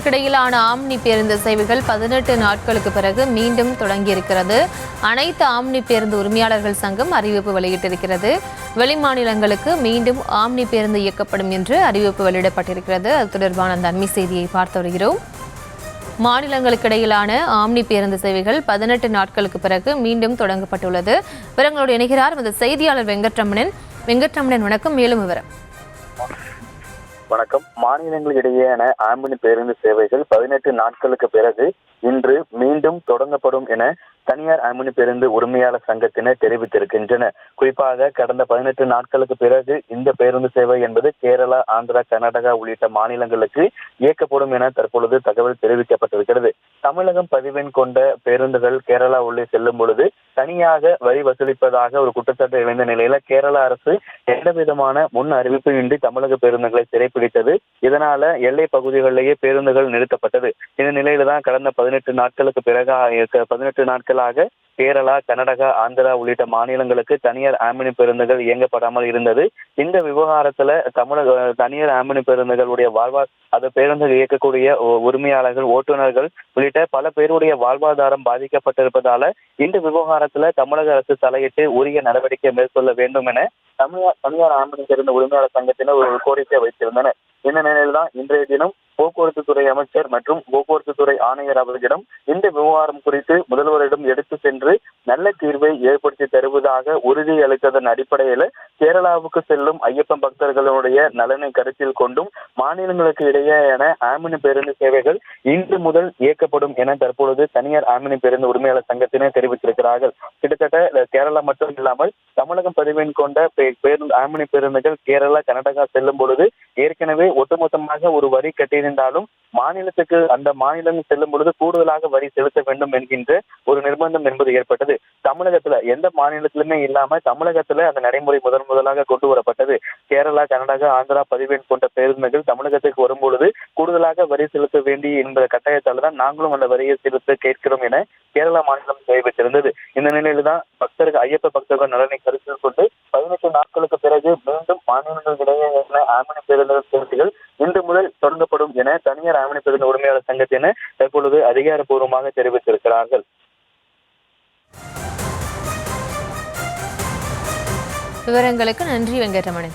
மாநிலங்களுக்கு இடையிலான ஆம்னி பேருந்து சேவைகள் 18 நாட்களுக்கு பிறகு மீண்டும் தொடங்கியிருக்கிறது. அனைத்து ஆம்னி பேருந்து உரிமையாளர்கள் சங்கம் அறிவிப்பு வெளியிட்டிருக்கிறது. வெளிமாநிலங்களுக்கு மீண்டும் ஆம்னி பேருந்து இயக்கப்படும் என்று அறிவிப்பு வெளியிடப்பட்டிருக்கிறது. அது தொடர்பான அந்த அண்மை செய்தியை பார்த்து வருகிறோம். மாநிலங்களுக்கு இடையிலான ஆம்னி பேருந்து சேவைகள் 18 நாட்களுக்கு பிறகு மீண்டும் தொடங்கப்பட்டுள்ளது. விவரங்களோடு இணைகிறார் இந்த செய்தியாளர் வெங்கட்ரமணன். வணக்கம். மேலும் விவரம். வணக்கம். மாநிலங்களுக்கு இடையேயான ஆம்புலன்ஸ் பேருந்து சேவைகள் 18 நாட்களுக்கு பிறகு இன்று மீண்டும் தொடங்கப்படும் என தனியார் ஆம்புலன்ஸ் பேருந்து உரிமையாளர் சங்கத்தினர் தெரிவித்திருக்கின்றனர். குறிப்பாக கடந்த 18 நாட்களுக்கு பிறகு இந்த பேருந்து சேவை என்பது கேரளா, ஆந்திரா, கர்நாடகா உள்ளிட்ட மாநிலங்களுக்கு இயக்கப்படும் என தற்பொழுது தகவல் தெரிவிக்கப்பட்டிருக்கிறது. தமிழகம் பதிவெண் கொண்ட பேருந்துகள் கேரளா உள்ளே செல்லும் பொழுது தனியாக வரி வசூலிப்பதாக ஒரு குற்றச்சாட்டு எழுந்த நிலையில கேரள அரசு எந்த விதமான முன் அறிவிப்பு இன்றி தமிழக பேருந்துகளை சிறைப்பிடித்தது. இதனால எல்லை பகுதிகளிலேயே பேருந்துகள் நிறுத்தப்பட்டது. இந்த நிலையில தான் கடந்த 18 நாட்களுக்கு பிறகு 18 நாட்களாக கேரளா, கர்நாடகா, ஆந்திரா உள்ளிட்ட மாநிலங்களுக்கு தனியார் ஆம்புலன்ஸ் பேருந்துகள் இயங்கப்படாமல் இருந்தது. இந்த விவகாரத்துல தமிழக தனியார் ஆம்புலன்ஸ் பேருந்துகளுடைய அது பேருந்துகள் இயக்கக்கூடிய உரிமையாளர்கள், ஓட்டுநர்கள் உள்ளிட்ட பல பேருடைய வாழ்வாதாரம் பாதிக்கப்பட்டிருப்பதால இந்த விவகாரத்துல தமிழக அரசு தலையிட்டு உரிய நடவடிக்கை மேற்கொள்ள வேண்டும் என தனியார் ஆம்புலன்ஸ் பேருந்து உரிமையாளர் சங்கத்தினர் ஒரு கோரிக்கை வைத்திருந்தனர். இந்த நிலையில்தான் இன்றைய தினம் போக்குவரத்து துறை அமைச்சர் மற்றும் போக்குவரத்து துறை ஆணையர் அவர்களிடம் இந்த விவகாரம் குறித்து முதல்வரிடம் எடுத்து சென்று நல்ல தீர்வை ஏற்படுத்தி தருவதாக உறுதி அளித்ததன் அடிப்படையில் கேரளாவுக்கு செல்லும் ஐயப்பன் பக்தர்களுடைய நலனை கருத்தில் கொண்டும் மாநிலங்களுக்கு இடையேயான ஆம்புலன்ஸ் பேருந்து சேவைகள் இன்று முதல் இயக்கப்படும் என தற்பொழுது தனியார் ஆம்புலன்ஸ் பேருந்து உரிமையாளர் சங்கத்தினர் தெரிவித்திருக்கிறார்கள். கிட்டத்தட்ட கேரளா மட்டும் இல்லாமல் தமிழகம் பதிவெண் கொண்ட ஆம்புலன்ஸ் பேருந்துகள் கேரளா, கர்நாடகா செல்லும் பொழுது ஏற்கனவே ஒட்டுமொத்தமாக ஒரு வரி கட்டியிருந்தாலும் மாநிலத்துக்கு அந்த மாநிலம் செல்லும் பொழுது கூடுதலாக வரி செலுத்த வேண்டும் என்கின்ற ஒரு நிர்பந்தம் என்பது ஏற்பட்டது. தமிழகத்துல எந்த மாநிலத்திலுமே இல்லாம தமிழகத்துல அந்த நடைமுறை முதலாக கொண்டு வரப்பட்டது. கேரளா, கர்நாடகா, ஆந்திரா பதிவெண் கொண்ட பேருந்துகள் தமிழகத்துக்கு வரும்பொழுது கூடுதலாக வரி செலுத்த வேண்டிய என்ற கட்டாயத்தால் தான் நாங்களும் அந்த வரியை செலுத்த கேட்கிறோம் என கேரளா மாநிலம் தெரிவித்திருந்தது. இந்த நிலையில தான் ஐயப்ப பக்தர்கள் நலனை கருத்தில் கொண்டு 18 நாட்களுக்கு பிறகு மீண்டும் மாநிலங்கள் இடையேயான ஆம்புலன்ஸ் பேருந்து சேவைகள் இன்று முதல் தொடங்கப்படும் என தனியார் ஆம்புலன்ஸ் பேருந்து உரிமையாளர் சங்கத்தினர் தற்பொழுது அதிகாரப்பூர்வமாக தெரிவித்திருக்கிறார்கள். விவரங்களுக்கு நன்றி வெங்கட்ரமணன்.